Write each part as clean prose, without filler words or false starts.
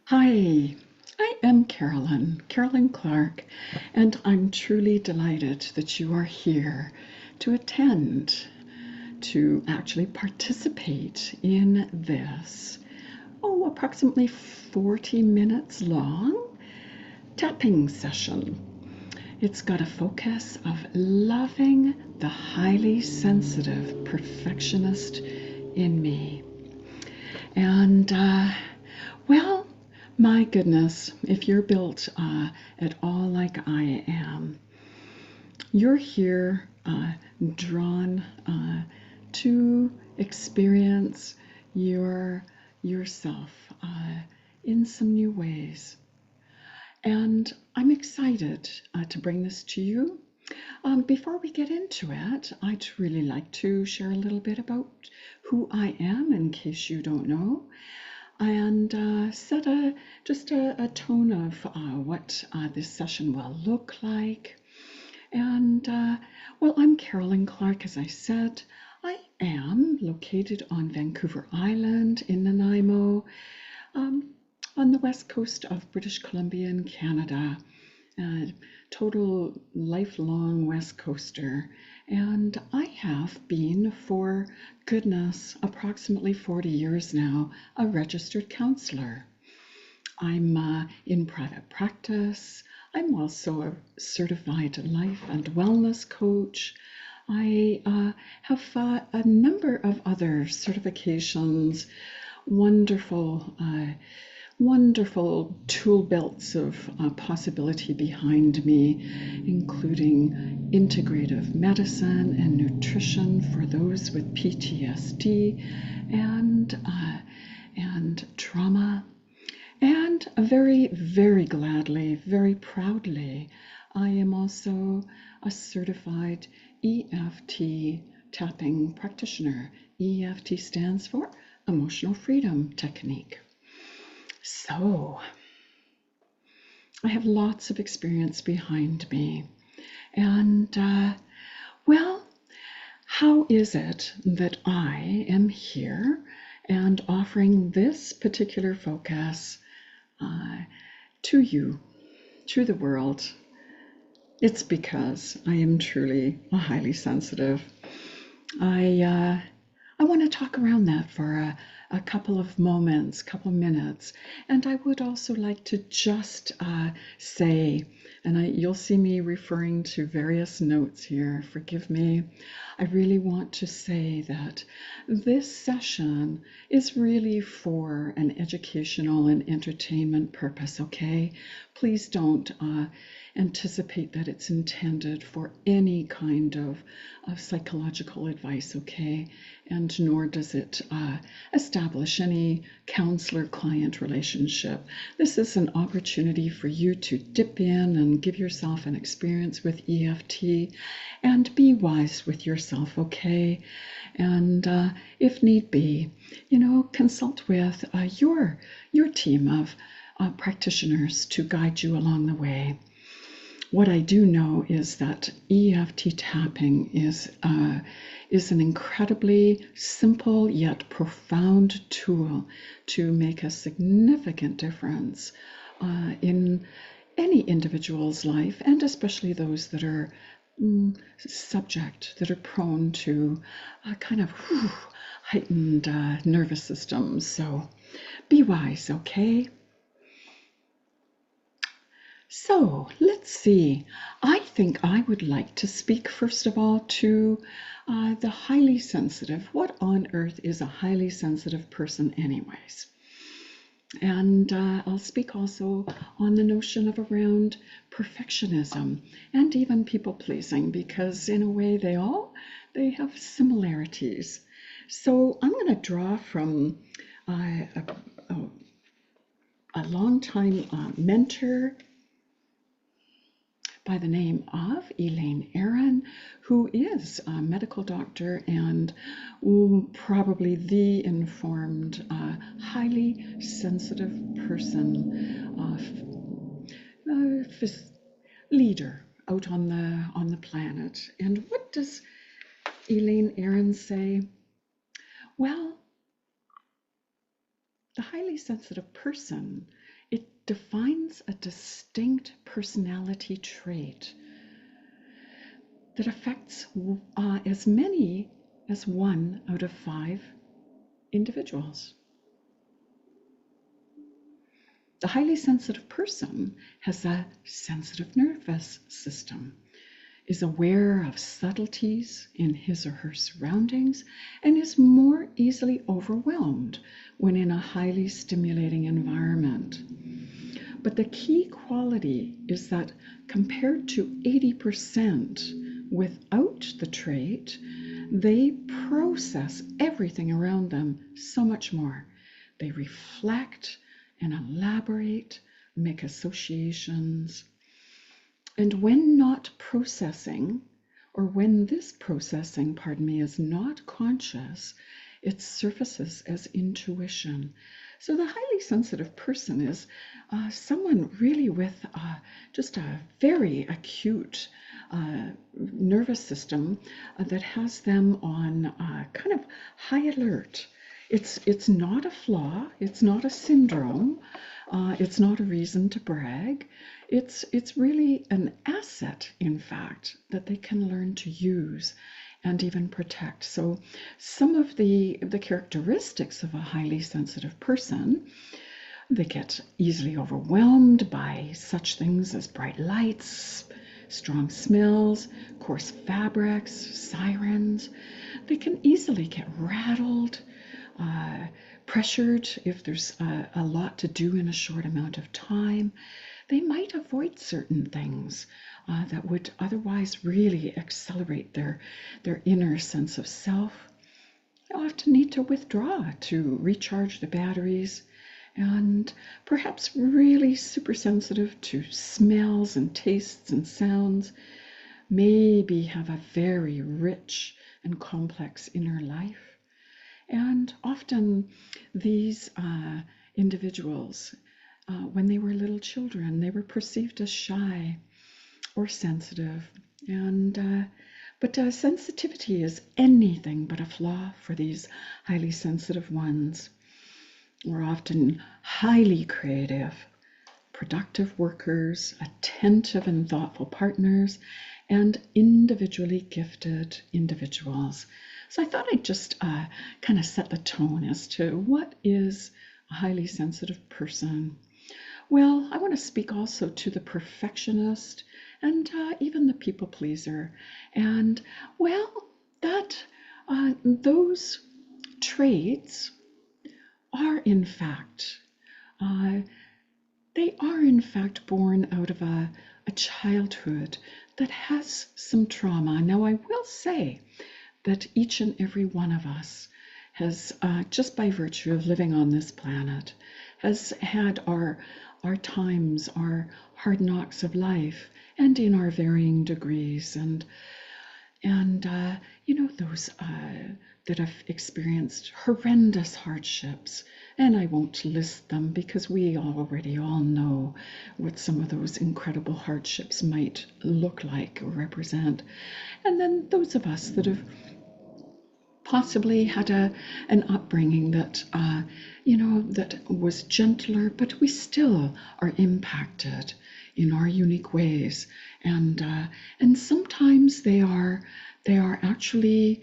Hi, I am Carolyn Clarke, and I'm truly delighted that you are here to attend, to actually participate in this, approximately 40 minutes long tapping session. It's got a focus of loving the highly sensitive perfectionist in me. And, well, my goodness, if you're built at all like I am, you're here drawn to experience yourself in some new ways. And I'm excited to bring this to you. Before we get into it, I'd really like to share a little bit about who I am in case you don't know, and set just a tone of what this session will look like. And well, I'm Carolyn Clarke, as I said. I am located on Vancouver Island in Nanaimo, on the west coast of British Columbia in Canada. Total lifelong West Coaster. And I have been, for goodness, approximately 40 years now, a registered counsellor. I'm in private practice. I'm also a certified life and wellness coach. I have a number of other certifications, wonderful wonderful tool belts of possibility behind me, including integrative medicine and nutrition for those with PTSD and trauma. And very, very gladly, very proudly, I am also a certified EFT tapping practitioner. EFT stands for Emotional Freedom Technique. So, I have lots of experience behind me. And, well, how is it that I am here and offering this particular focus to you, to the world? It's because I am truly a highly sensitive. I want to talk around that for a couple of moments, couple minutes. And I would also like to just say, and you'll see me referring to various notes here, forgive me. I really want to say that this session is really for an educational and entertainment purpose, okay? Please don't anticipate that it's intended for any kind of psychological advice, okay? And nor does it establish any counselor-client relationship. This is an opportunity for you to dip in and give yourself an experience with EFT and be wise with yourself, okay? And if need be, consult with your team of practitioners to guide you along the way. What I do know is that EFT tapping is an incredibly simple yet profound tool to make a significant difference in any individual's life, and especially those that are that are prone to kind of heightened nervous systems. So be wise, okay? So let's see. I think I would like to speak first of all to the highly sensitive. What on earth is a highly sensitive person anyways? And I'll speak also on the notion of around perfectionism and even people pleasing, because in a way they have similarities. So I'm going to draw from a longtime mentor by the name of Elaine Aron, who is a medical doctor and probably the informed, highly sensitive person, leader out on the planet. And what does Elaine Aron say? Well, the highly sensitive person, it defines a distinct personality trait that affects as many as 1 out of 5 individuals. The highly sensitive person has a sensitive nervous system, is aware of subtleties in his or her surroundings, and is more easily overwhelmed when in a highly stimulating environment. But the key quality is that compared to 80% without the trait, they process everything around them so much more. They reflect and elaborate, make associations. And when not processing, or when this processing, is not conscious, it surfaces as intuition. So the highly sensitive person is someone really with just a very acute nervous system that has them on kind of high alert. It's not a flaw, it's not a syndrome, it's not a reason to brag. It's really an asset, in fact, that they can learn to use and even protect. So some of the characteristics of a highly sensitive person: they get easily overwhelmed by such things as bright lights, strong smells, coarse fabrics, sirens. They can easily get rattled, pressured if there's a lot to do in a short amount of time. They might avoid certain things that would otherwise really accelerate their inner sense of self. They often need to withdraw to recharge the batteries, and perhaps really super sensitive to smells and tastes and sounds, maybe have a very rich and complex inner life. And often these individuals, when they were little children, they were perceived as shy or sensitive. But sensitivity is anything but a flaw for these highly sensitive ones. We're often highly creative, productive workers, attentive and thoughtful partners, and individually gifted individuals. So I thought I'd just kind of set the tone as to what is a highly sensitive person. Well, I want to speak also to the perfectionist and even the people pleaser. And well, that those traits are in fact born out of a childhood that has some trauma. Now, I will say that each and every one of us has, just by virtue of living on this planet, has had our times, our hard knocks of life, and in our varying degrees, and those that have experienced horrendous hardships. And I won't list them because we already all know what some of those incredible hardships might look like or represent. And then those of us that have possibly had an upbringing that that was gentler, but we still are impacted in our unique ways, and sometimes they are actually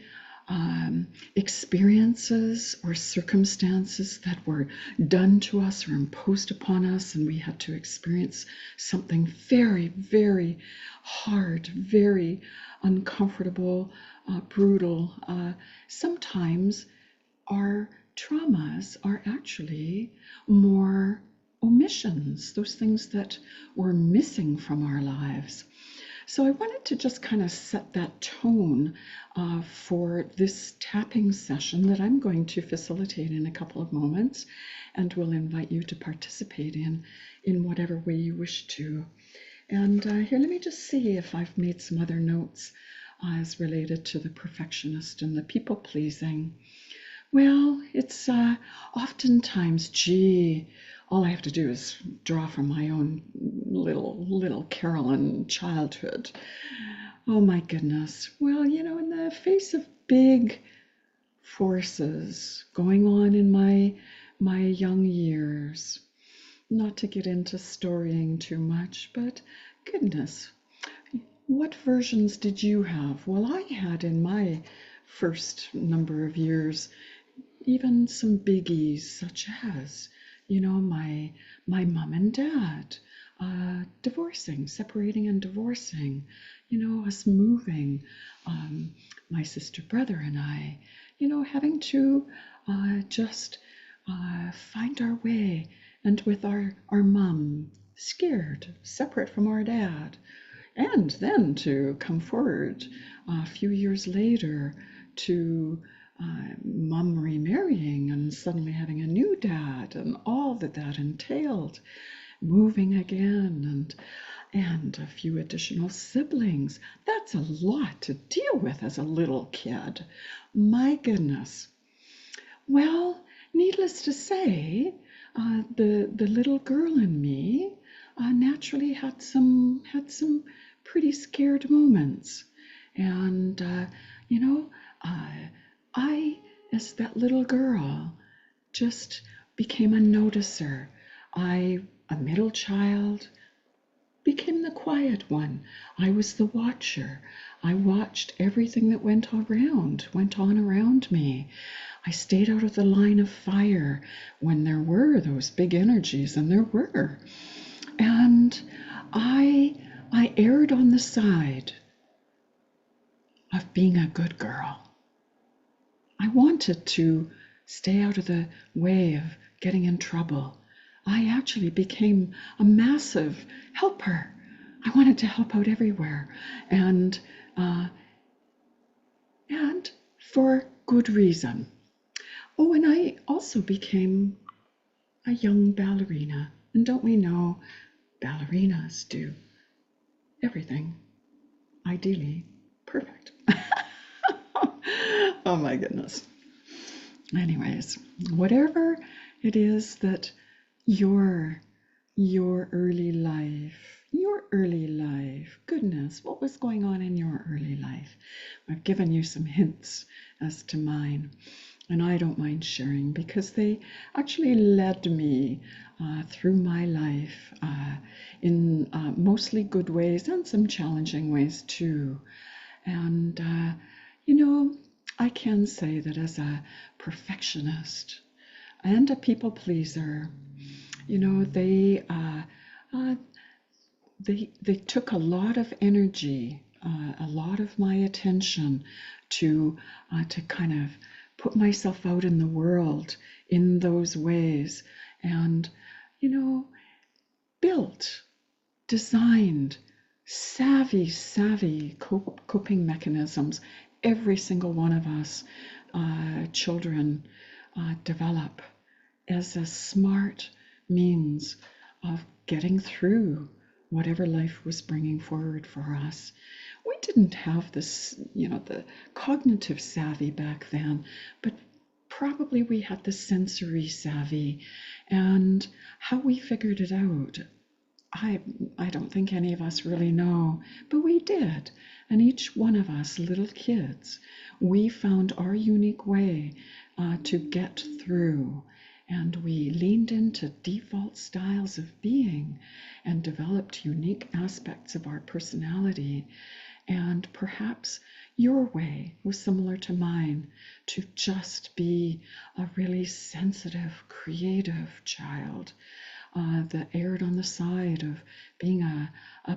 experiences or circumstances that were done to us or imposed upon us, and we had to experience something very, very hard, very uncomfortable, brutal. Sometimes our traumas are actually more omissions, those things that were missing from our lives. So I wanted to just kind of set that tone for this tapping session that I'm going to facilitate in a couple of moments, and will invite you to participate in whatever way you wish to. And here, let me just see if I've made some other notes as related to the perfectionist and the people-pleasing. Well, it's oftentimes, all I have to do is draw from my own little Carolyn childhood. Oh my goodness. Well, in the face of big forces going on in my my young years. Not to get into storying too much, but goodness, what versions did you have? Well, I had in my first number of years even some biggies such as, my mom and dad divorcing, separating and divorcing, us moving, my sister, brother, and I, having to just find our way, and with our mom scared, separate from our dad, and then to come forward a few years later to mom remarrying and suddenly having a new dad and all that entailed, moving again, and a few additional siblings. That's a lot to deal with as a little kid. My goodness. Well, needless to say, the little girl in me naturally had some pretty scared moments, and I, as that little girl, just became a noticer. A middle child, became the quiet one. I was the watcher. I watched everything that went on around me. I stayed out of the line of fire when there were those big energies, and there were. And I erred on the side of being a good girl. I wanted to stay out of the way of getting in trouble. I actually became a massive helper. I wanted to help out everywhere, and for good reason. Oh, and I also became a young ballerina. And don't we know ballerinas do everything ideally perfect? Oh my goodness. Anyways, whatever it is that your early life, goodness, what was going on in your early life? I've given you some hints as to mine, and I don't mind sharing because they actually led me through my life in mostly good ways and some challenging ways too. And I can say that as a perfectionist and a people pleaser, they took a lot of energy, a lot of my attention to kind of put myself out in the world in those ways, and built, designed savvy coping mechanisms. Every single one of us children develop as a smart means of getting through whatever life was bringing forward for us. We didn't have this, the cognitive savvy back then, but probably we had the sensory savvy, and how we figured it out, I don't think any of us really know, but we did. And each one of us, little kids, we found our unique way to get through. And we leaned into default styles of being and developed unique aspects of our personality. And perhaps your way was similar to mine, to just be a really sensitive, creative child that erred on the side of being a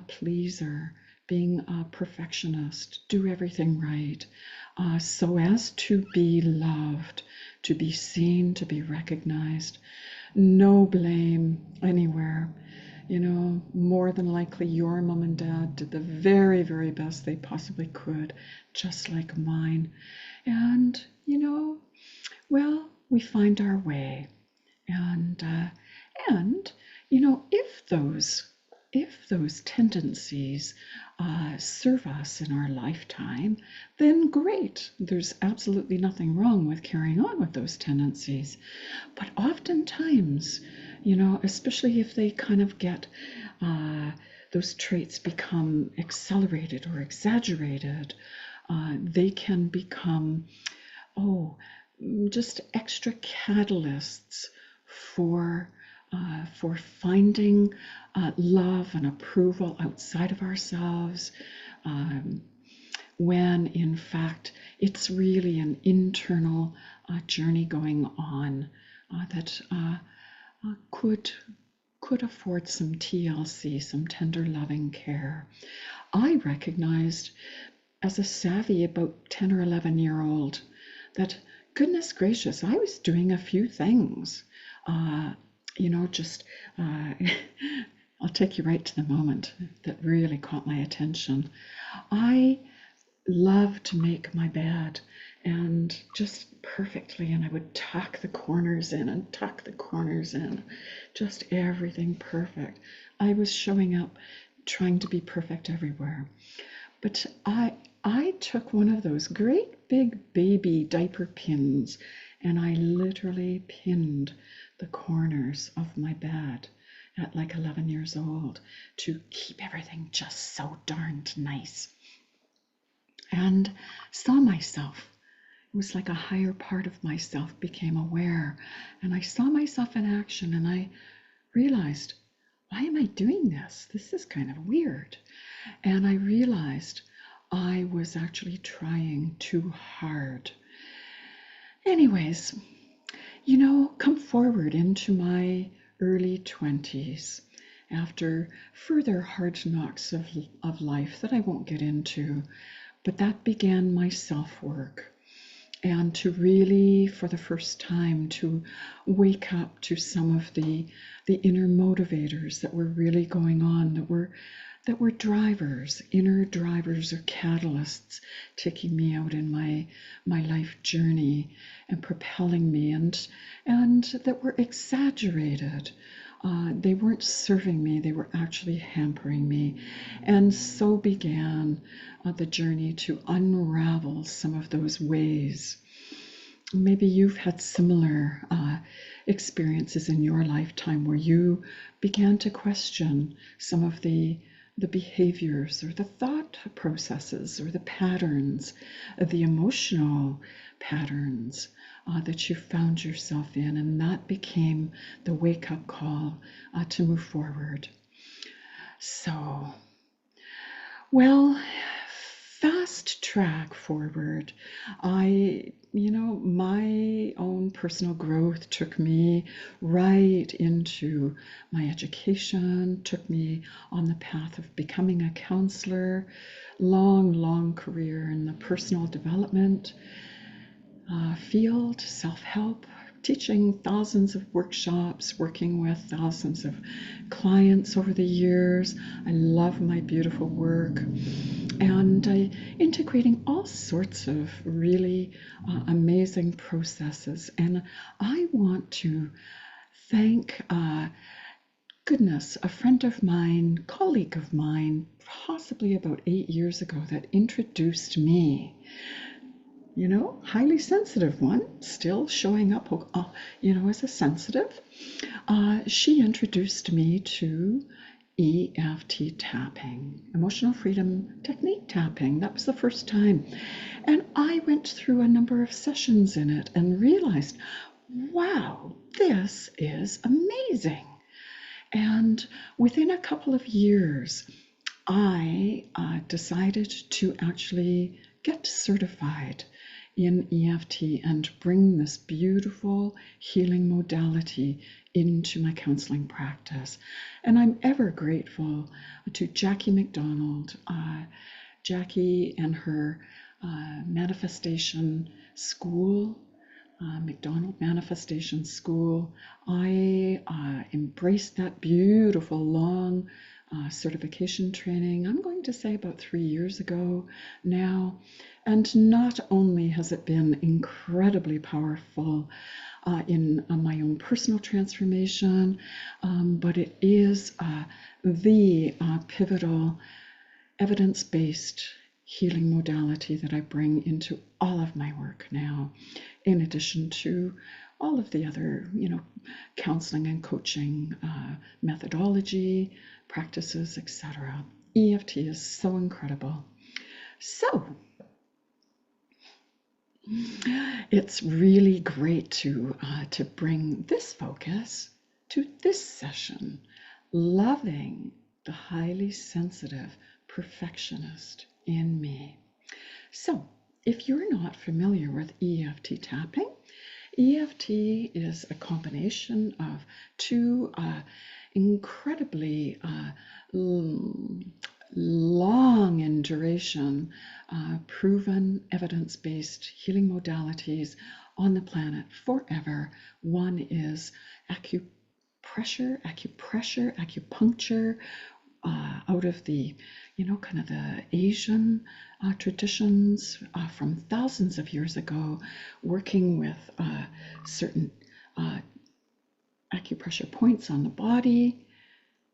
pleaser, being a perfectionist, do everything right, so as to be loved, to be seen, to be recognized. No blame anywhere. More than likely your mom and dad did the very, very best they possibly could, just like mine. And, well, we find our way. And if those tendencies serve us in our lifetime, then great. There's absolutely nothing wrong with carrying on with those tendencies. But oftentimes, especially if they kind of get those traits become accelerated or exaggerated, they can become just extra catalysts for finding love and approval outside of ourselves, when in fact it's really an internal journey going on that could afford some TLC, some tender loving care. I recognized as a savvy about 10 or 11-year-old that, goodness gracious, I was doing a few things. I'll take you right to the moment that really caught my attention. I love to make my bed, and just perfectly, and I would tuck the corners in and tuck the corners in, just everything perfect. I was showing up trying to be perfect everywhere. But I took one of those great big baby diaper pins, and I literally pinned the corners of my bed at like 11 years old to keep everything just so darned nice. And saw myself. It was like a higher part of myself became aware, and I saw myself in action, and I realized, why am I doing this? This is kind of weird. And I realized I was actually trying too hard. Anyways, come forward into my early 20s after further hard knocks of life that I won't get into, but that began my self-work. And to really, for the first time, to wake up to some of the inner motivators that were really going on, that were drivers, inner drivers or catalysts, taking me out in my life journey and propelling me, and that were exaggerated. They weren't serving me, they were actually hampering me. And so began the journey to unravel some of those ways. Maybe you've had similar experiences in your lifetime where you began to question some of the behaviors or the thought processes or the patterns, the emotional patterns that you found yourself in, and that became the wake-up call to move forward. So, well, fast track forward. My own personal growth took me right into my education, took me on the path of becoming a counselor, long career in the personal development field, self-help, teaching thousands of workshops, working with thousands of clients over the years. I love my beautiful work, and integrating all sorts of really amazing processes. And I want to thank a friend of mine, colleague of mine, possibly about 8 years ago, that introduced me. Highly sensitive one, still showing up, as a sensitive. She introduced me to EFT tapping, emotional freedom technique tapping. That was the first time. And I went through a number of sessions in it and realized, wow, this is amazing. And within a couple of years, I decided to actually get certified in EFT and bring this beautiful healing modality into my counseling practice. And I'm ever grateful to Jackie McDonald, Jackie and her manifestation school, McDonald Manifestation School. I embraced that beautiful long certification training, I'm going to say about 3 years ago now. And not only has it been incredibly powerful in my own personal transformation, but it is the pivotal evidence-based healing modality that I bring into all of my work now, in addition to all of the other, counseling and coaching methodology, practices, etc. EFT is so incredible. So, It's really great to bring this focus to this session, loving the highly sensitive perfectionist in me. So, if you're not familiar with EFT tapping, EFT is a combination of two incredibly long in duration, proven evidence-based healing modalities on the planet forever. One is acupuncture, out of the, kind of the Asian traditions from thousands of years ago, working with certain acupressure points on the body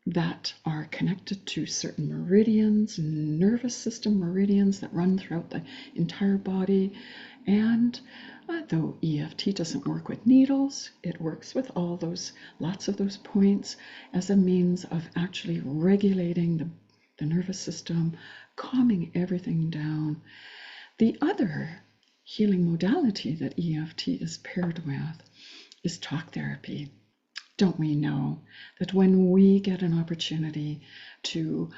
that are connected to certain meridians, nervous system meridians that run throughout the entire body. And though EFT doesn't work with needles, it works with lots of those points as a means of actually regulating the nervous system, calming everything down. The other healing modality that EFT is paired with is talk therapy. Don't we know that when we get an opportunity to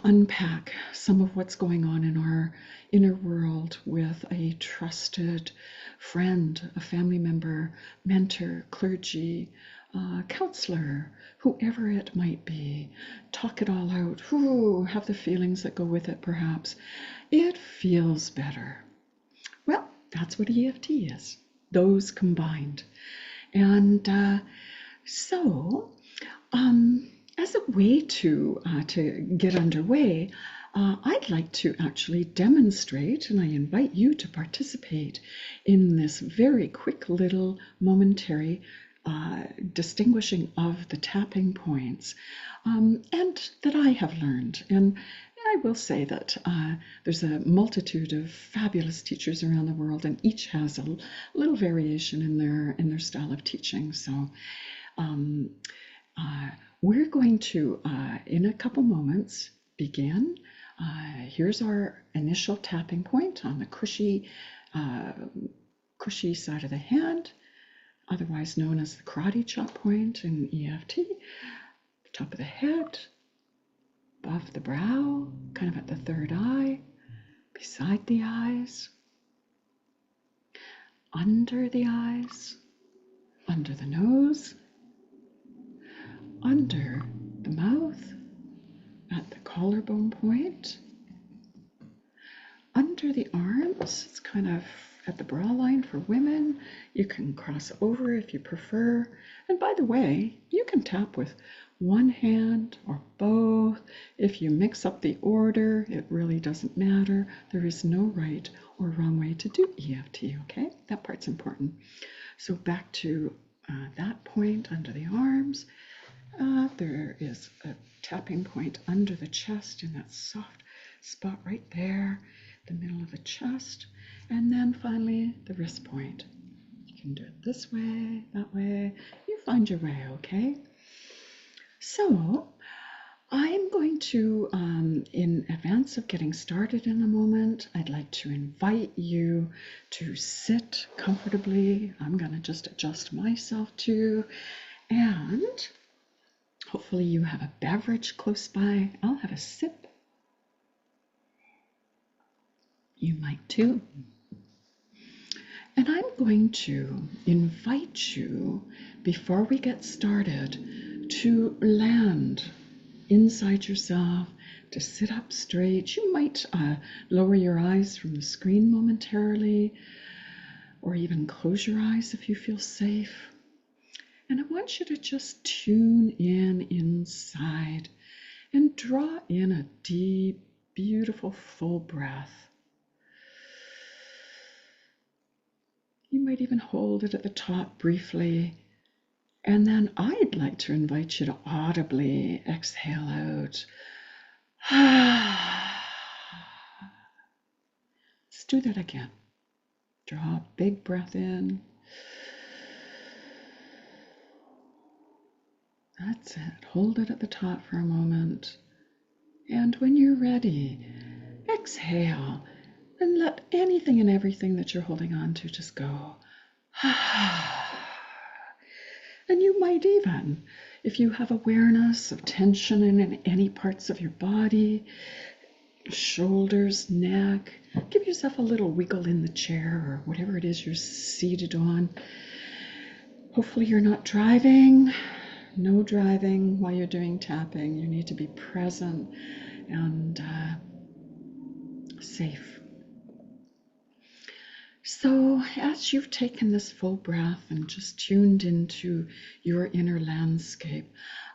unpack some of what's going on in our inner world with a trusted friend, a family member, mentor, clergy, counselor, whoever it might be, talk it all out, have the feelings that go with it perhaps, it feels better. Well, that's what EFT is, those combined. And so, as a way to get underway, I'd like to actually demonstrate, and I invite you to participate in this very quick little momentary distinguishing of the tapping points, and that I have learned. And I will say that there's a multitude of fabulous teachers around the world, and each has a little variation in their style of teaching. So we're going to, in a couple moments, begin. Here's our initial tapping point on the cushy side of the hand, otherwise known as the karate chop point in EFT. Top of the head, above the brow, kind of at the third eye, beside the eyes, under the eyes, under the nose, under the mouth, at the collarbone point, under the arms. It's kind of at the bra line for women. You can cross over if you prefer. And by the way, you can tap with one hand or both. If you mix up the order, it really doesn't matter. There is no right or wrong way to do EFT, okay? That part's important. So back to that point under the arms. There is a tapping point under the chest in that soft spot right there, the middle of the chest. And then finally, the wrist point. You can do it this way, that way. You find your way, okay? So I'm going to, in advance of getting started in a moment, I'd like to invite you to sit comfortably. I'm going to just adjust myself too. And hopefully you have a beverage close by. I'll have a sip. You might too. And I'm going to invite you, before we get started, to land inside yourself, to sit up straight. You might lower your eyes from the screen momentarily, or even close your eyes if you feel safe. And I want you to just tune in inside and draw in a deep, beautiful, full breath. You might even hold it at the top briefly. And then I'd like to invite you to audibly exhale out. Let's do that again. Draw a big breath in. That's it. Hold it at the top for a moment. And when you're ready, exhale And let anything and everything that you're holding on to just go. And you might even, if you have awareness of tension in any parts of your body, shoulders, neck, give yourself a little wiggle in the chair or whatever it is you're seated on. Hopefully you're not driving. No driving while you're doing tapping. You need to be present and safe. So as you've taken this full breath and just tuned into your inner landscape,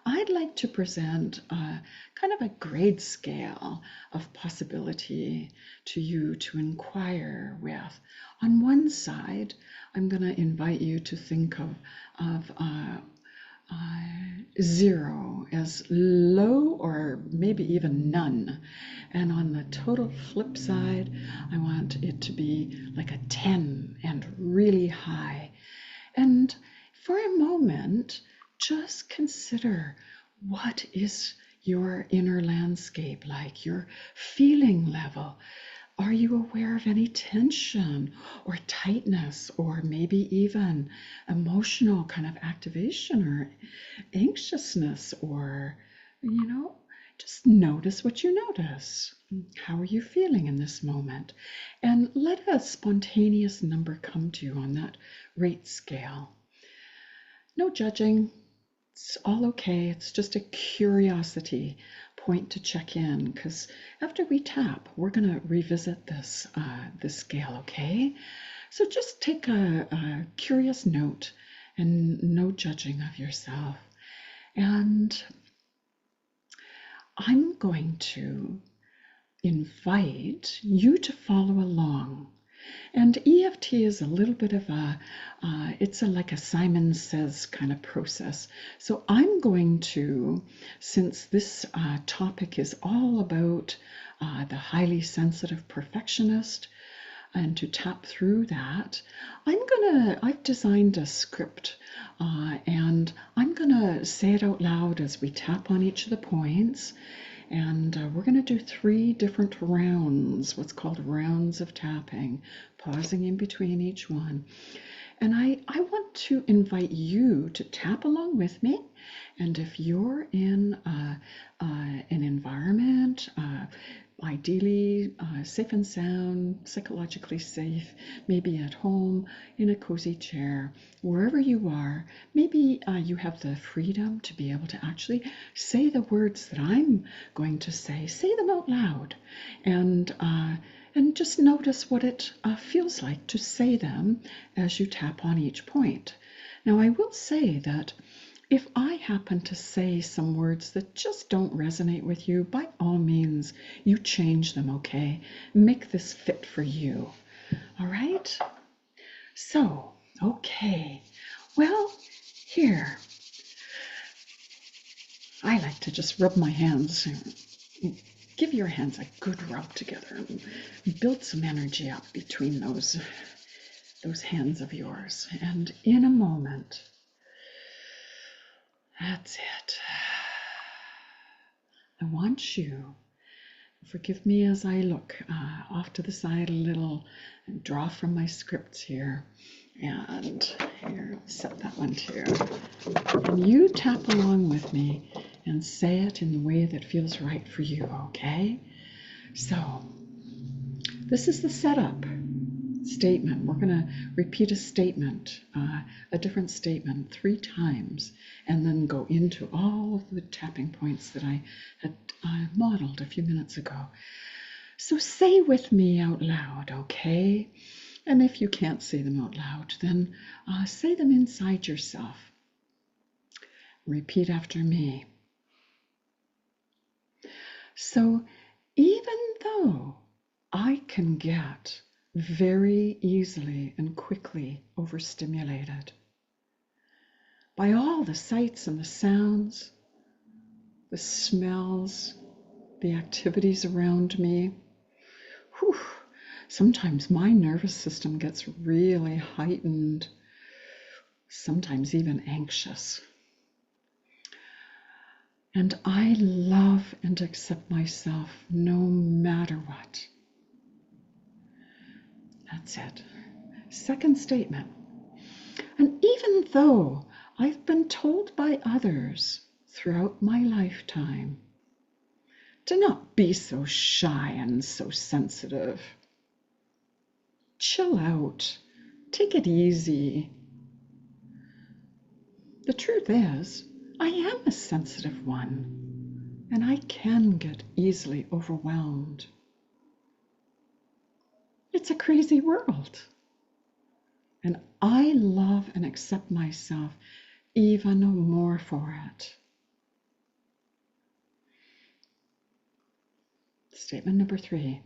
I'd like to present kind of a grade scale of possibility to you to inquire with. On one side, I'm going to invite you to think of 0 as low or maybe even none. And on the total flip side, I want it to be like a 10 and really high. And for a moment, just consider, what is your inner landscape like, your feeling level? Are you aware of any tension or tightness or maybe even emotional kind of activation or anxiousness, or, just notice what you notice. How are you feeling in this moment? And let a spontaneous number come to you on that rate scale. No judging. It's all okay. It's just a curiosity point to check in, because after we tap, we're going to revisit this scale, okay? So just take a curious note and no judging of yourself. And I'm going to invite you to follow along. And EFT is a little bit of like a Simon Says kind of process. So I'm going to, since this topic is all about the highly sensitive perfectionist, and to tap through that, I've designed a script, and I'm gonna say it out loud as we tap on each of the points. And we're going to do 3 different rounds, what's called rounds of tapping, pausing in between each one. And I want to invite you to tap along with me. And if you're in an environment, ideally safe and sound, psychologically safe, maybe at home, in a cozy chair, wherever you are, maybe you have the freedom to be able to actually say the words that I'm going to say them out loud, and just notice what it feels like to say them as you tap on each point. Now, I will say that if I happen to say some words that just don't resonate with you, by all means, you change them, okay? Make this fit for you, all right? So, okay, well, here, I like to just rub my hands. Give your hands a good rub together and build some energy up between those hands of yours. And in a moment, that's it. I want you, forgive me as I look off to the side a little and draw from my scripts here. And here, set that one too. And you tap along with me and say it in the way that feels right for you, okay? So, this is the setup statement. We're going to repeat a statement, a different statement 3 times, and then go into all of the tapping points that I had modeled a few minutes ago. So say with me out loud, okay? And if you can't say them out loud, then say them inside yourself. Repeat after me. So even though I can get very easily and quickly overstimulated by all the sights and the sounds, the smells, the activities around me, sometimes my nervous system gets really heightened, sometimes even anxious. And I love and accept myself no matter what. That's it. Second statement. And even though I've been told by others throughout my lifetime to not be so shy and so sensitive, chill out, take it easy. The truth is, I am a sensitive one, and I can get easily overwhelmed. It's a crazy world. And I love and accept myself even more for it. Statement number 3.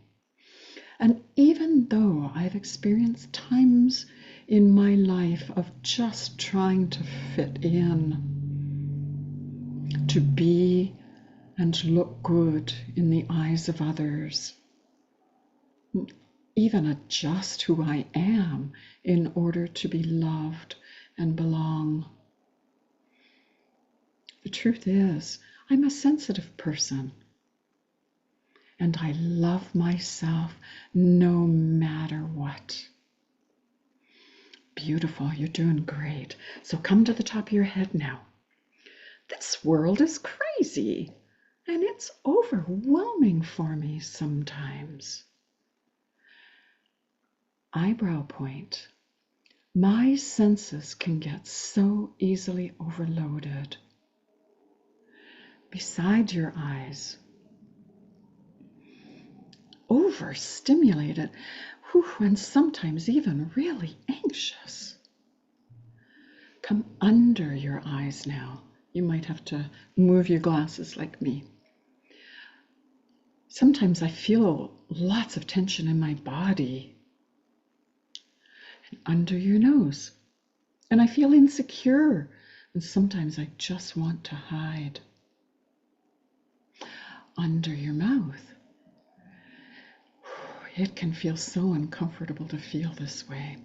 And even though I've experienced times in my life of just trying to fit in, to be and look good in the eyes of others, even adjust who I am in order to be loved and belong. The truth is, I'm a sensitive person, and I love myself no matter what. Beautiful, you're doing great. So come to the top of your head now. This world is crazy, and it's overwhelming for me sometimes. Eyebrow point. My senses can get so easily overloaded. Beside your eyes, overstimulated, and sometimes even really anxious. Come under your eyes now. You might have to move your glasses like me. Sometimes I feel lots of tension in my body. And under your nose. And I feel insecure. And sometimes I just want to hide. Under your mouth. It can feel so uncomfortable to feel this way.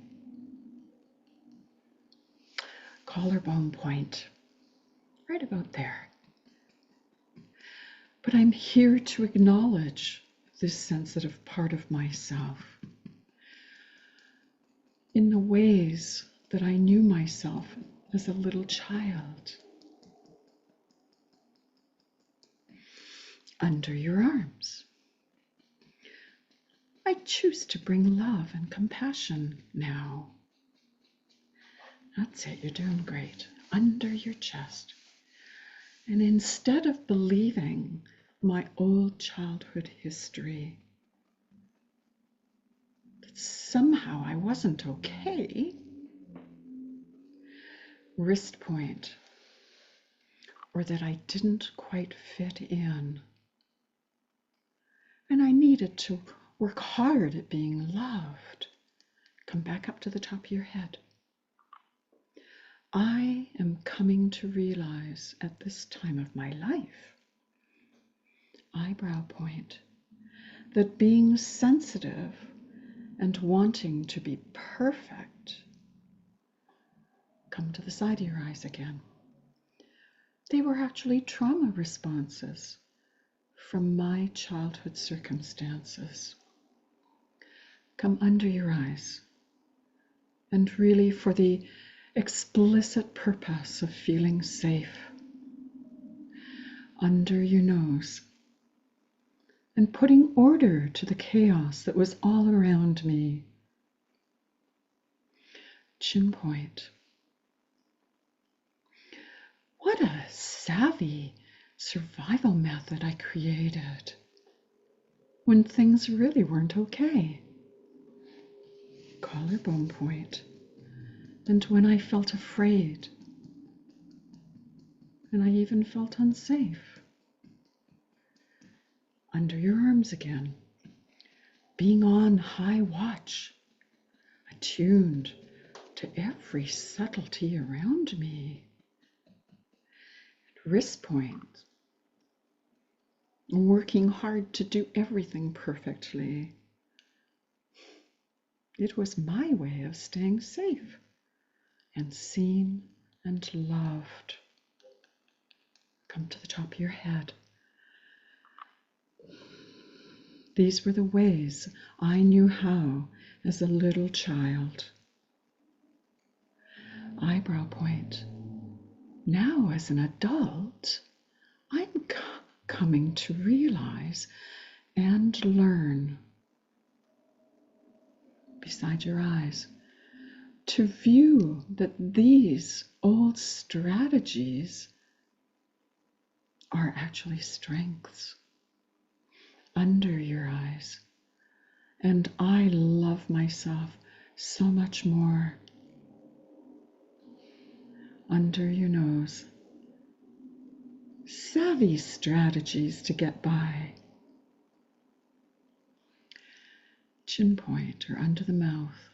Collarbone point. Right about there. But I'm here to acknowledge this sensitive part of myself in the ways that I knew myself as a little child. Under your arms. I choose to bring love and compassion now. That's it, you're doing great. Under your chest. And instead of believing my old childhood history, that somehow I wasn't okay, wrist point, or that I didn't quite fit in, and I needed to work hard at being loved. Come back up to the top of your head. I am coming to realize at this time of my life, eyebrow point, that being sensitive and wanting to be perfect, come to the side of your eyes again. They were actually trauma responses from my childhood circumstances. Come under your eyes, and really for the explicit purpose of feeling safe. Under your nose, and putting order to the chaos that was all around me. Chin point. What a savvy survival method I created when things really weren't okay. Collarbone point. And when I felt afraid, and I even felt unsafe. Under your arms again, being on high watch, attuned to every subtlety around me. Wrist point, working hard to do everything perfectly. It was my way of staying safe and seen and loved. Come to the top of your head. These were the ways I knew how as a little child. Eyebrow point. Now, as an adult, I'm coming to realize and learn. Beside your eyes, to view that these old strategies are actually strengths. Under your eyes. And I love myself so much more. Under your nose. Savvy strategies to get by. Chin point or under the mouth.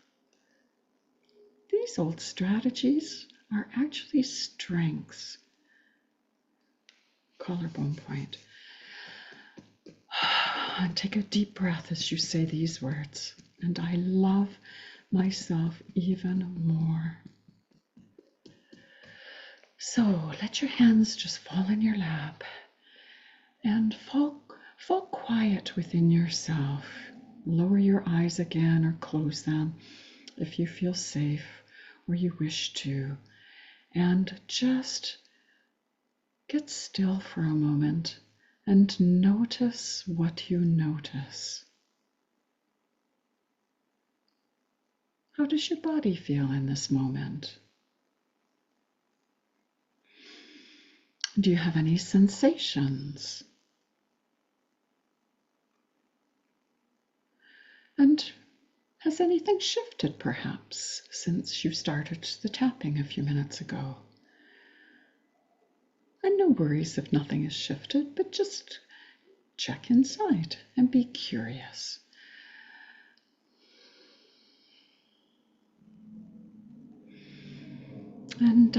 These old strategies are actually strengths. Collarbone point. And take a deep breath as you say these words. And I love myself even more. So let your hands just fall in your lap and fall quiet within yourself. Lower your eyes again or close them if you feel safe or you wish to. And just get still for a moment. And notice what you notice. How does your body feel in this moment? Do you have any sensations? And has anything shifted perhaps since you started the tapping a few minutes ago? And no worries if nothing has shifted, but just check inside and be curious. And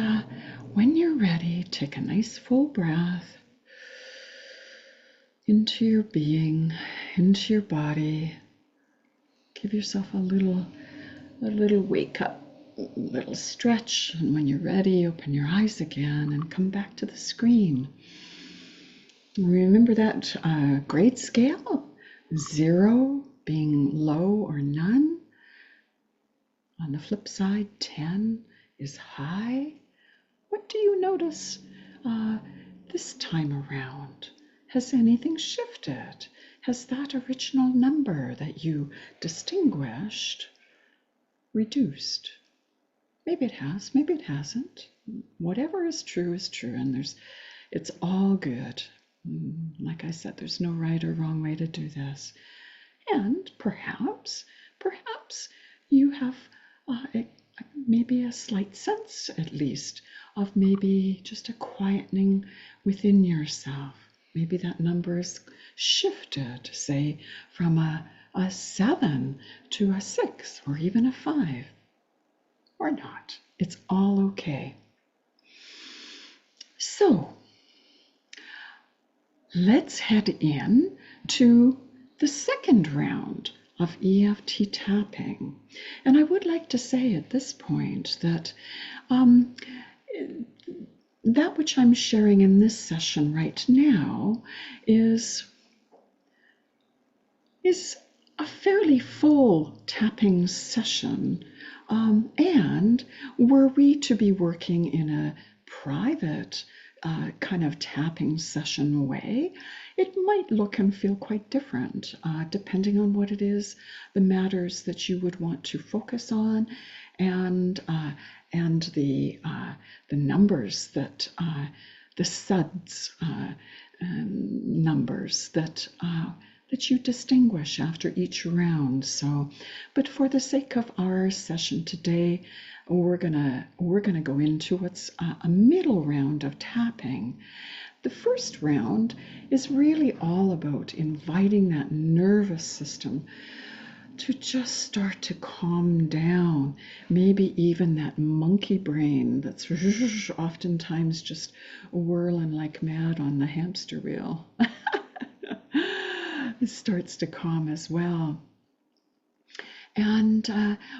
when you're ready, take a nice full breath into your being, into your body. Give yourself a little wake up, a little stretch, and when you're ready, open your eyes again and come back to the screen. Remember that grade scale, 0 being low or none. On the flip side, 10 is high. What do you notice this time around? Has anything shifted? Has that original number that you distinguished reduced? Maybe it has, maybe it hasn't. Whatever is true, and it's all good. Like I said, there's no right or wrong way to do this. And perhaps you have maybe a slight sense, at least, of maybe just a quietening within yourself. Maybe that number is shifted, say, from a 7 to a 6 or even a 5. Or not. It's all okay. So, let's head in to the second round of EFT tapping. And I would like to say at this point that that which I'm sharing in this session right now is a fairly full tapping session. And were we to be working in a private kind of tapping session way, it might look and feel quite different, depending on what it is, the matters that you would want to focus on, and the numbers that the SUDS numbers that you distinguish after each round. So, but for the sake of our session today, we're gonna go into what's a middle round of tapping. The first round is really all about inviting that nervous system to just start to calm down. Maybe even that monkey brain that's oftentimes just whirling like mad on the hamster wheel. It starts to calm as well. And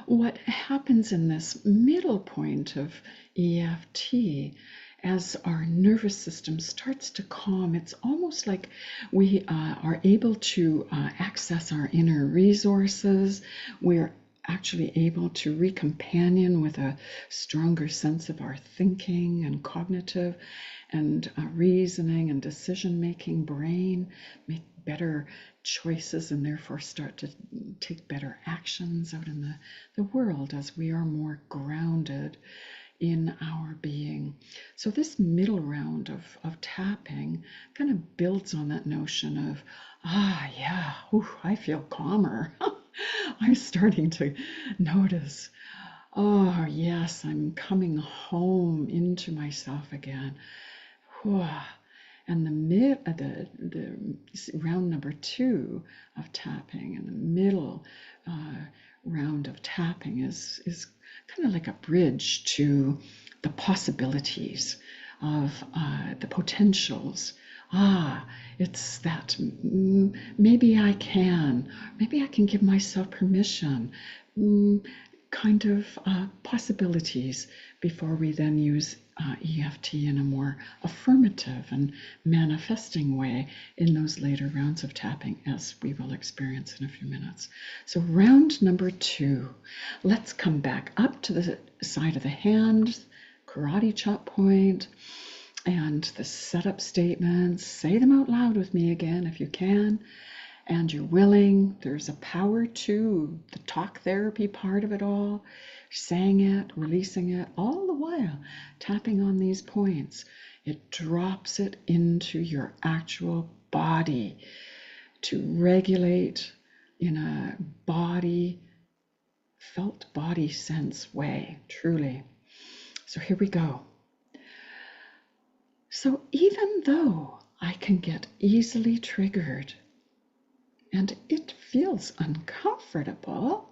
what happens in this middle point of EFT as our nervous system starts to calm, it's almost like we are able to access our inner resources. We're actually able to recompanion with a stronger sense of our thinking and cognitive and reasoning and decision-making brain, make better choices and therefore start to take better actions out in the world as we are more grounded in our being. So this middle round of tapping kind of builds on that notion of, yeah, I feel calmer. I'm starting to notice, oh yes, I'm coming home into myself again. And the round number 2 of tapping and the middle round of tapping is kind of like a bridge to the possibilities of the potentials. It's that maybe I can give myself permission, kind of possibilities before we then use EFT in a more affirmative and manifesting way in those later rounds of tapping, as we will experience in a few minutes. So round number 2, let's come back up to the side of the hand, karate chop point, and the setup statements. Say them out loud with me again if you can. And you're willing. There's a power to the talk therapy part of it all, saying it, releasing it, all the while tapping on these points. It drops it into your actual body to regulate in a felt body sense way, truly. So here we go. So even though I can get easily triggered, and it feels uncomfortable,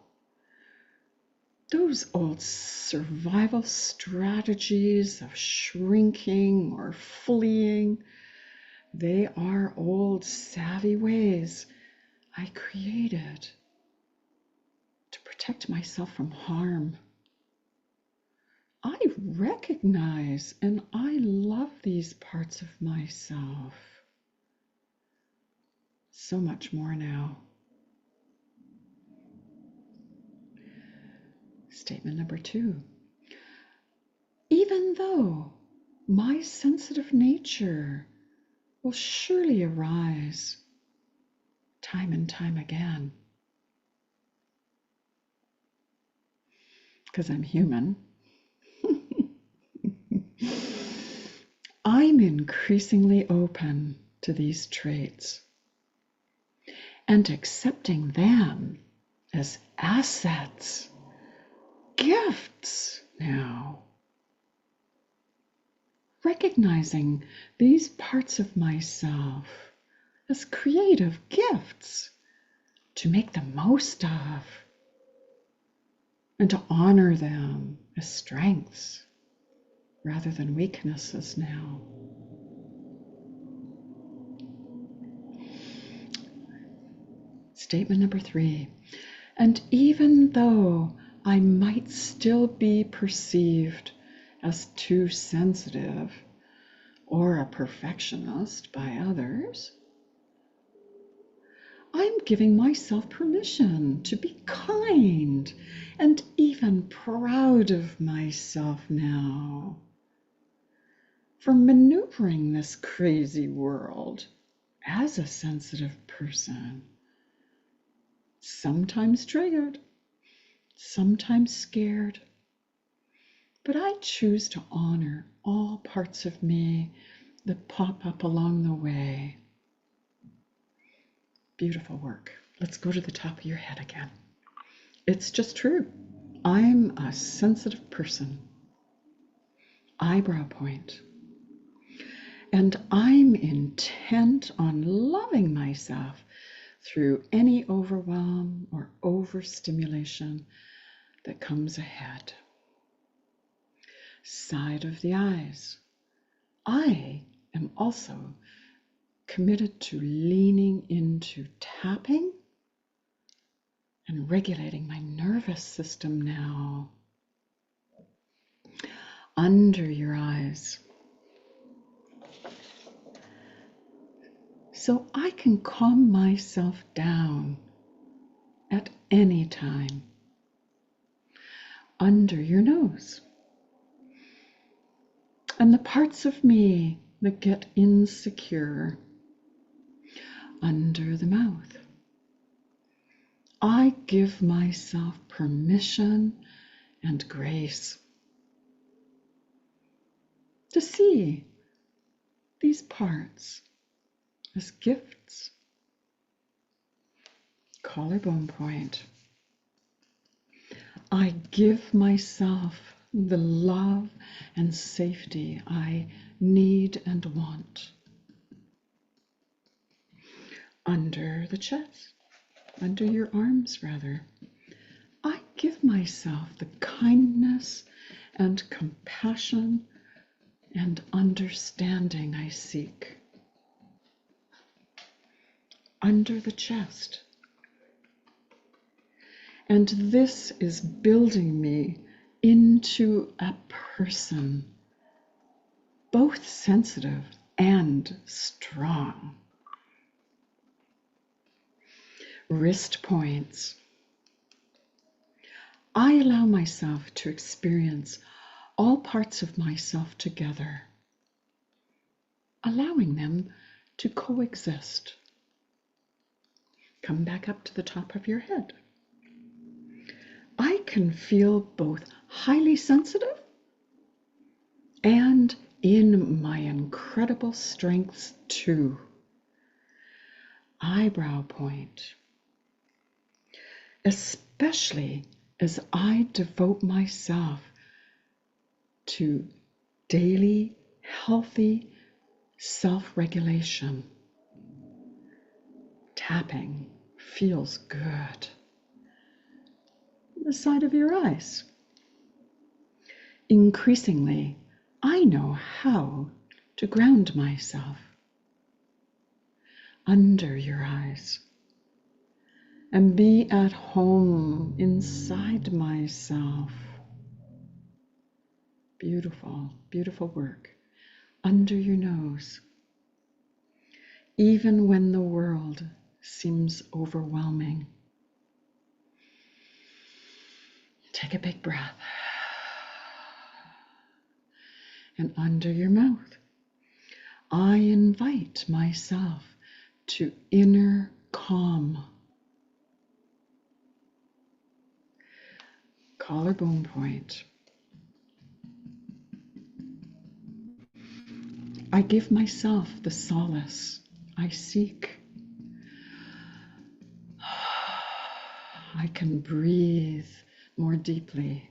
those old survival strategies of shrinking or fleeing, they are old savvy ways I created to protect myself from harm. I recognize and I love these parts of myself so much more now. Statement number 2. Even though my sensitive nature will surely arise time and time again, because I'm human, I'm increasingly open to these traits and accepting them as assets, gifts now. Recognizing these parts of myself as creative gifts to make the most of and to honor them as strengths rather than weaknesses now. Statement number 3. And even though I might still be perceived as too sensitive or a perfectionist by others, I'm giving myself permission to be kind and even proud of myself now for maneuvering this crazy world as a sensitive person. Sometimes triggered, sometimes scared, but I choose to honor all parts of me that pop up along the way. Beautiful work. Let's go to the top of your head again. It's just true. I'm a sensitive person. Eyebrow point. And I'm intent on loving myself through any overwhelm or overstimulation that comes ahead. Side of the eyes. I am also committed to leaning into tapping and regulating my nervous system now. Under your eyes. so I can calm myself down at any time. Under your nose. And the parts of me that get insecure, under the mouth. I give myself permission and grace to see these parts as gifts. Collarbone point. I give myself the love and safety I need and want. Under the chest, under your arms rather, I give myself the kindness and compassion and understanding I seek. Under the chest. And this is building me into a person, both sensitive and strong. Wrist points. I allow myself to experience all parts of myself together, allowing them to coexist. Come back up to the top of your head. I can feel both highly sensitive and in my incredible strengths too. Eyebrow point. Especially as I devote myself to daily, healthy self-regulation. Tapping feels good. The side of your eyes. Increasingly, I know how to ground myself. Under your eyes. And be at home inside myself. Beautiful, beautiful work. Under your nose. Even when the world seems overwhelming. Take a big breath. And under your mouth, I invite myself to inner calm. Collarbone point. I give myself the solace I seek. I can breathe more deeply.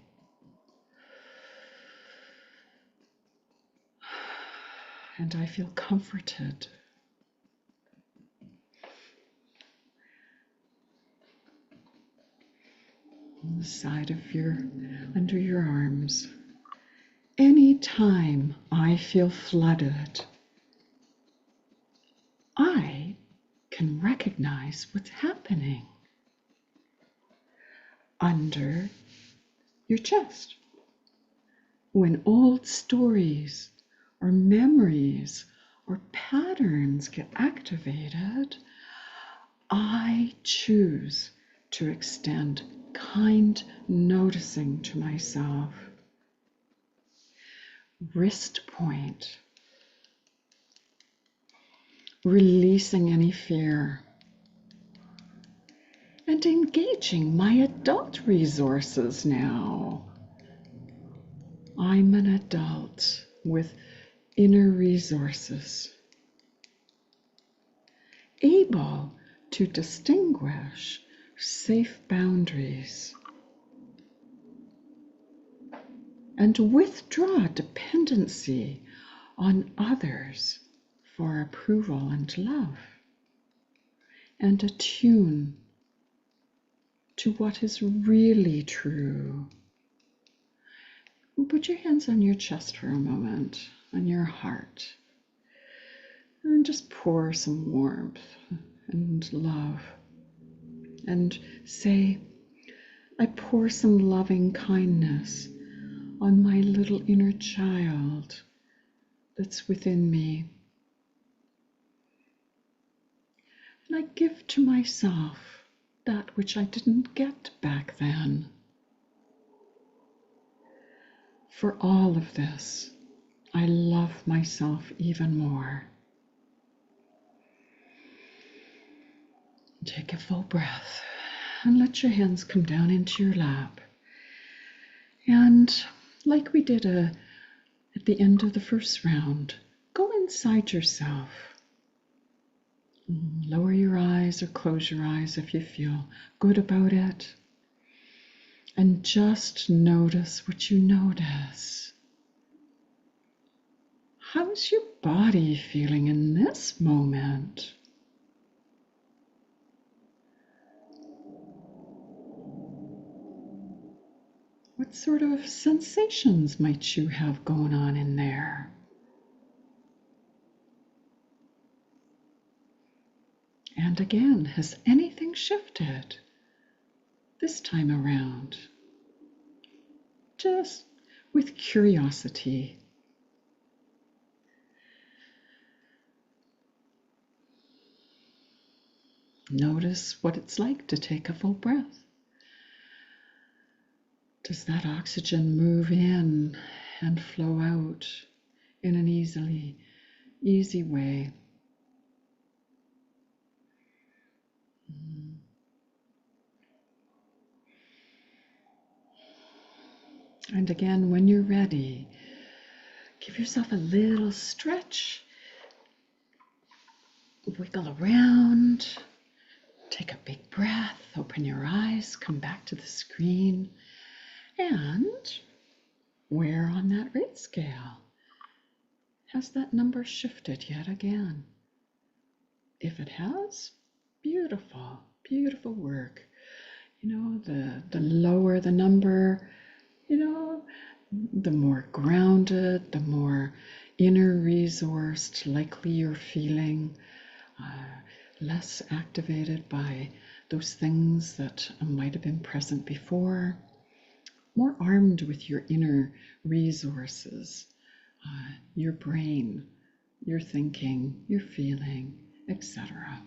And I feel comforted. On the side of under your arms. Anytime I feel flooded, I can recognize what's happening. Under your chest. When old stories or memories or patterns get activated, I choose to extend kind noticing to myself. Wrist point. Releasing any fear. And engaging my adult resources now. I'm an adult with inner resources, able to distinguish safe boundaries and withdraw dependency on others for approval and love, and attune to what is really true. Put your hands on your chest for a moment, on your heart, and just pour some warmth and love. And say, I pour some loving kindness on my little inner child that's within me. I give to myself that which I didn't get back then. For all of this, I love myself even more. Take a full breath and let your hands come down into your lap. And like we did at the end of the first round, go inside yourself. Lower your eyes or close your eyes if you feel good about it. And just notice what you notice. How's your body feeling in this moment? What sort of sensations might you have going on in there? And again, has anything shifted this time around? Just with curiosity. Notice what it's like to take a full breath. Does that oxygen move in and flow out in an easy way? And again, when you're ready, give yourself a little stretch. Wiggle around. Take a big breath. Open your eyes. Come back to the screen. And where on that rate scale has that number shifted yet again? If it has, beautiful, beautiful work. The lower the number, the more grounded, the more inner resourced likely you're feeling, less activated by those things that might have been present before, more armed with your inner resources, your brain, your thinking, your feeling, etc.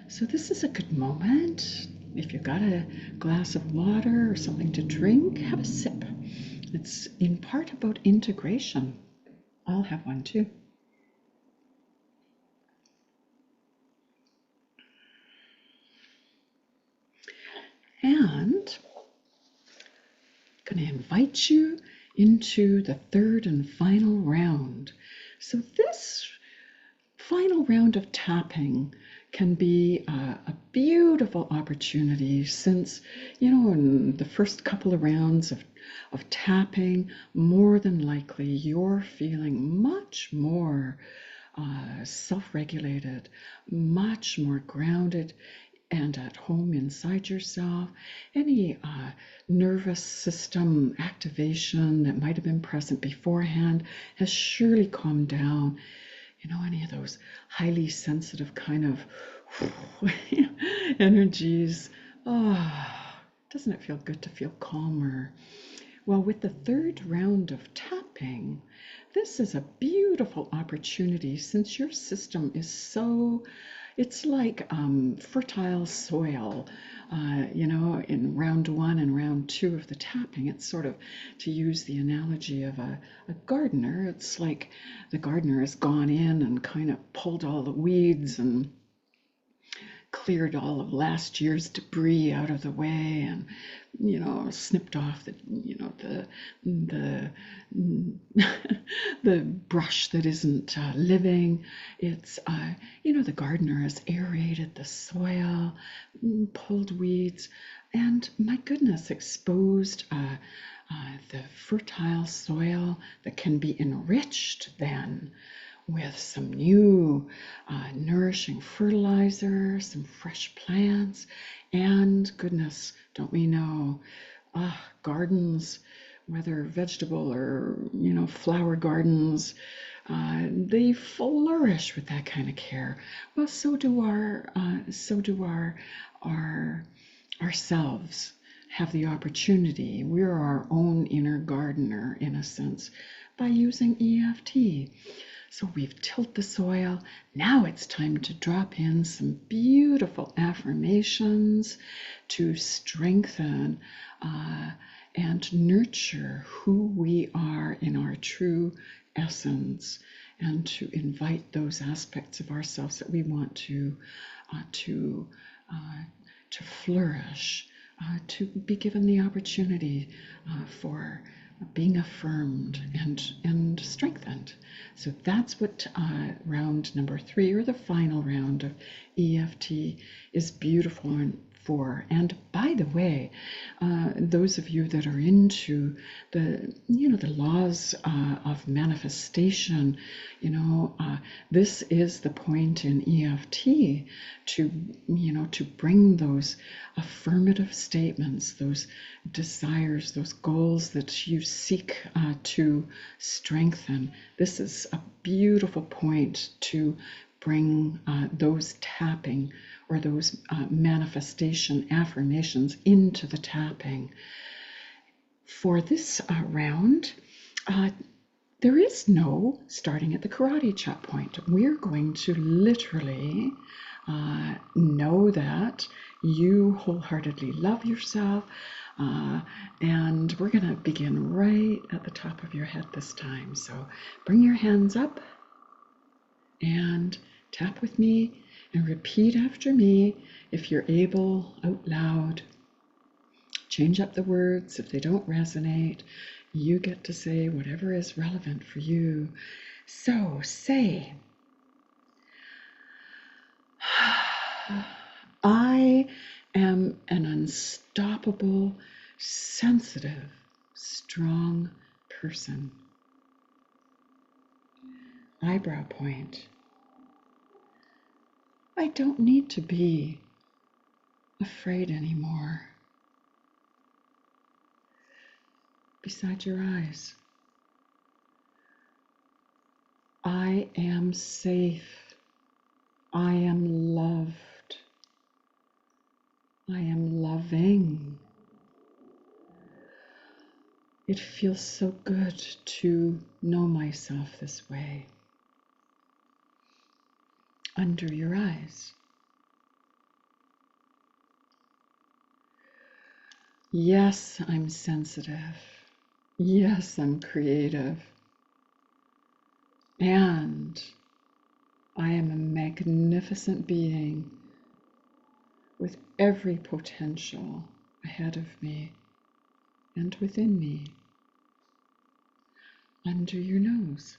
So this is a good moment. If you've got a glass of water or something to drink, have a sip. It's in part about integration. I'll have one too. And I'm going to invite you into the third and final round. So this final round of tapping can be a beautiful opportunity since, in the first couple of rounds of tapping, more than likely you're feeling much more self-regulated, much more grounded and at home inside yourself. Any nervous system activation that might have been present beforehand has surely calmed down. Any of those highly sensitive kind of energies. Doesn't it feel good to feel calmer? Well, with the third round of tapping, this is a beautiful opportunity since your system is it's like fertile soil. In round 1 and round 2 of the tapping, it's sort of, to use the analogy of a gardener, it's like the gardener has gone in and kind of pulled all the weeds and cleared all of last year's debris out of the way and snipped off the the brush that isn't living. It's the gardener has aerated the soil, pulled weeds, and my goodness, exposed the fertile soil that can be enriched then with some new nourishing fertilizer, some fresh plants, and goodness, don't we know, gardens, whether vegetable or flower gardens, they flourish with that kind of care. Well, so do ourselves have the opportunity. We're our own inner gardener in a sense by using EFT. So we've tilled the soil. Now it's time to drop in some beautiful affirmations to strengthen and nurture who we are in our true essence, and to invite those aspects of ourselves that we want to flourish, to be given the opportunity for being affirmed and strengthened. So that's what round number 3, or the final round of EFT, is beautiful for. And by the way, those of you that are into the laws of manifestation, this is the point in EFT to bring those affirmative statements, those desires, those goals that you seek to strengthen. This is a beautiful point to bring those tapping or those manifestation affirmations into the tapping. For this round, there is no starting at the karate chop point. We're going to literally know that you wholeheartedly love yourself, and we're going to begin right at the top of your head this time. So bring your hands up and tap with me and repeat after me if you're able, out loud. Change up the words if they don't resonate. You get to say whatever is relevant for you. So say, I am an unstoppable, sensitive, strong person. Eyebrow point. I don't need to be afraid anymore. Beside your eyes. I am safe. I am loved. I am loving. It feels so good to know myself this way. Under your eyes. Yes, I'm sensitive. Yes, I'm creative. And I am a magnificent being with every potential ahead of me and within me. Under your nose.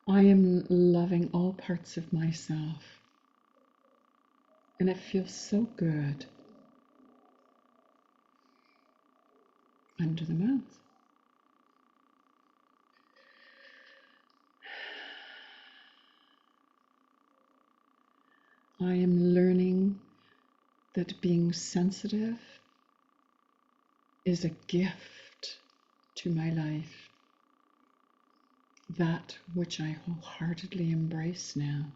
I am loving all parts of myself, and it feels so good. Under the mouth. I am learning that being sensitive is a gift to my life, that which I wholeheartedly embrace now.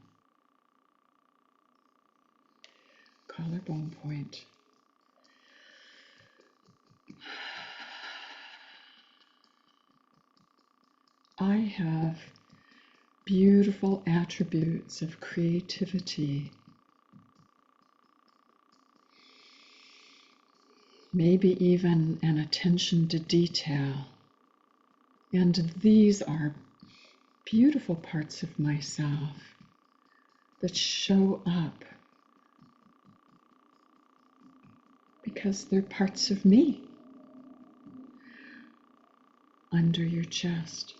Collarbone point. I have beautiful attributes of creativity, maybe even an attention to detail. And these are beautiful parts of myself that show up because they're parts of me. Under your chest.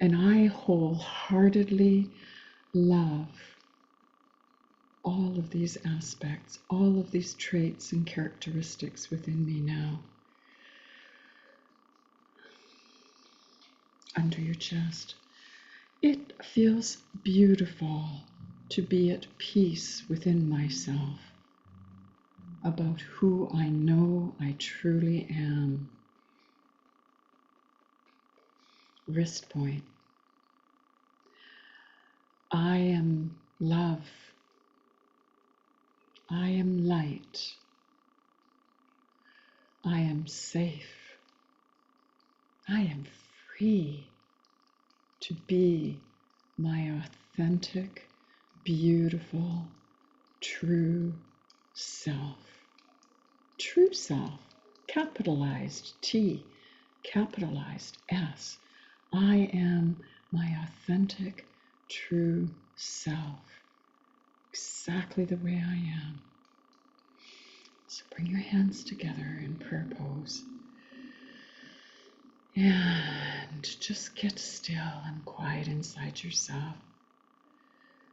And I wholeheartedly love all of these aspects, all of these traits and characteristics within me now. Under your chest. It feels beautiful to be at peace within myself about who I know I truly am. Wrist point. I am love. I am light. I am safe. I am free. to be my authentic, beautiful, true self. True self, capitalized T, capitalized S. I am my authentic, true self, exactly the way I am. So bring your hands together in prayer pose. And just get still and quiet inside yourself.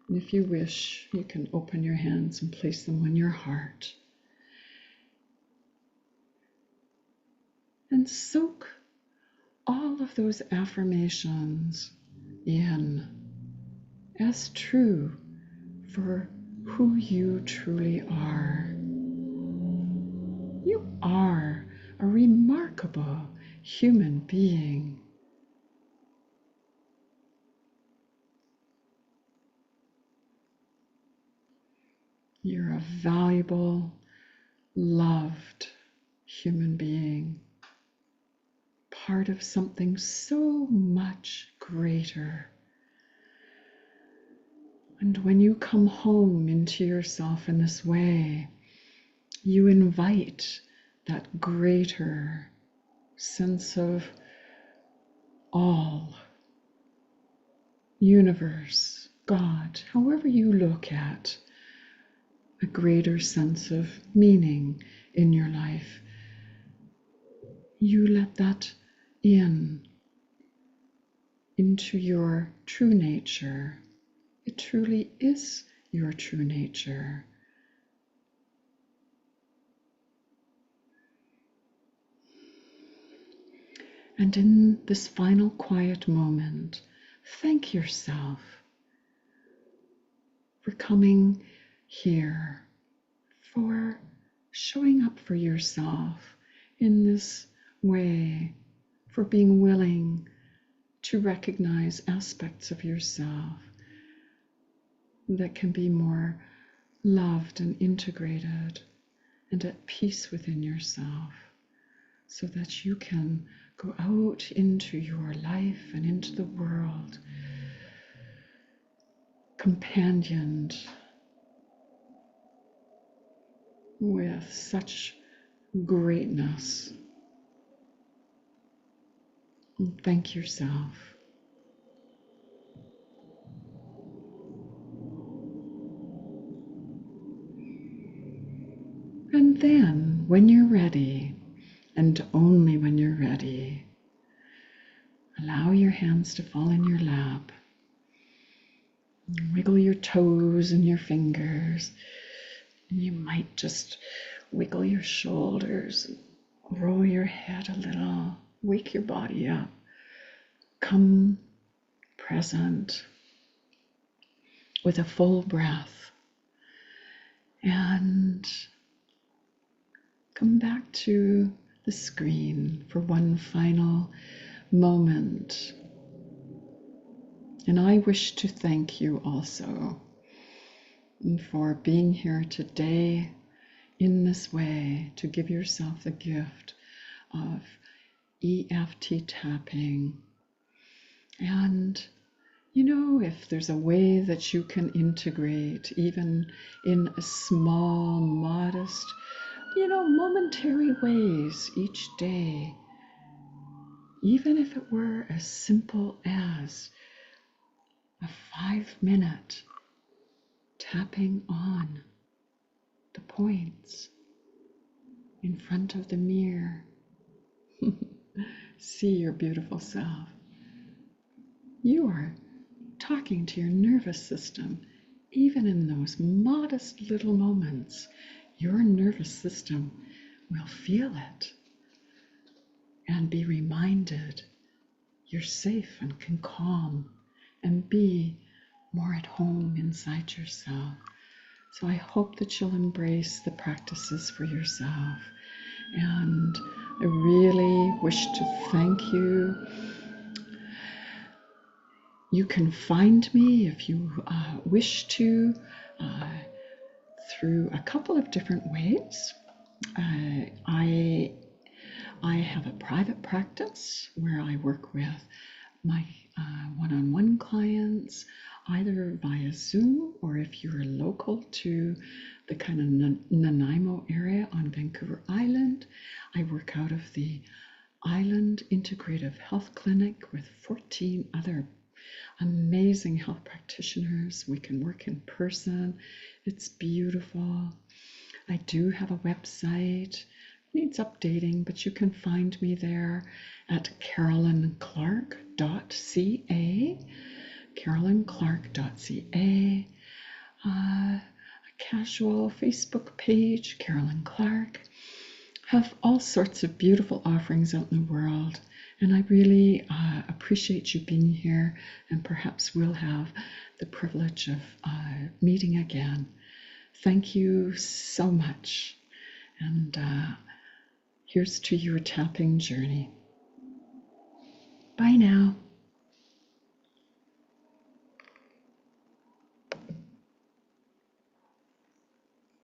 And if you wish, you can open your hands and place them on your heart. And soak all of those affirmations in as true for who you truly are. You are a remarkable human being. You're a valuable, loved human being, part of something so much greater. And when you come home into yourself in this way, you invite that greater sense of all, universe, God, however you look at a greater sense of meaning in your life. You let that into your true nature. It truly is your true nature. And in this final quiet moment, thank yourself for coming here, for showing up for yourself in this way, for being willing to recognize aspects of yourself that can be more loved and integrated and at peace within yourself, so that you can go out into your life and into the world companioned with such greatness. And thank yourself. And then, when you're ready, and only when you're ready, allow your hands to fall in your lap. Wiggle your toes and your fingers. And you might just wiggle your shoulders, roll your head a little, wake your body up. Come present with a full breath. And come back to the screen for one final moment. And I wish to thank you also for being here today in this way, to give yourself the gift of EFT tapping. And if there's a way that you can integrate, even in a small, modest, momentary ways each day, even if it were as simple as a 5-minute tapping on the points in front of the mirror. See your beautiful self. You are talking to your nervous system. Even in those modest little moments, your nervous system will feel it and be reminded you're safe and can calm and be more at home inside yourself. So I hope that you'll embrace the practices for yourself. And I really wish to thank you. You can find me if you wish to through a couple of different ways. I have a private practice where I work with my one-on-one clients, either via Zoom or if you're local to the kind of Nanaimo area on Vancouver Island. I work out of the Island Integrative Health Clinic with 14 other amazing health practitioners. We can work in person. It's beautiful. I do have a website. Needs updating, but you can find me there at carolynclarke.ca. carolynclarke.ca. A casual Facebook page, Carolyn Clarke. Have all sorts of beautiful offerings out in the world, and I really appreciate you being here, and perhaps we'll have the privilege of meeting again. Thank you so much, and here's to your tapping journey. Bye now.